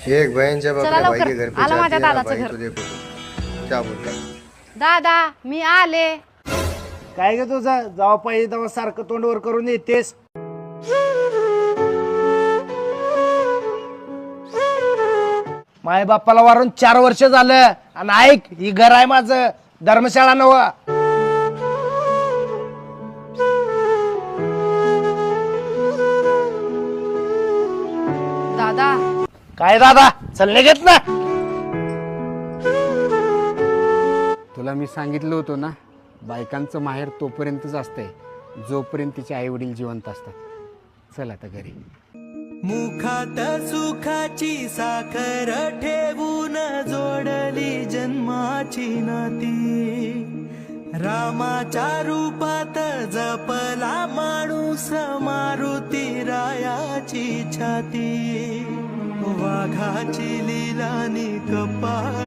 एक बहनच्या चला बापरे भाई लवकर. के घर पे आलं जाती माझ्या है ना दादाचं भाई घर. तो देखो क्या बोलता है. दादा मी आले. काय ग तुझं जेव्हा पाहिजे तेव्हा सारखं तोंडवर करून येतेस. माय बाप्पाला वारून 4 वर्ष झालं आणि ऐक ही घर आहे माझं धर्मशाळा नव. दादा काय दादा चल घेत ना. तुला मी सांगितलं होतं ना बायकांचं माहेर तोपर्यंतच असतंय जोपर्यंत तिचे आई वडील जिवंत असतात. चल आता घरी. मुखात सुखाची साखर ठेवून जोडली जन्माची नाती. रामाच्या रूपात जपला माणूस मारुती रायाची छाती. वाघाची लीलानी कपा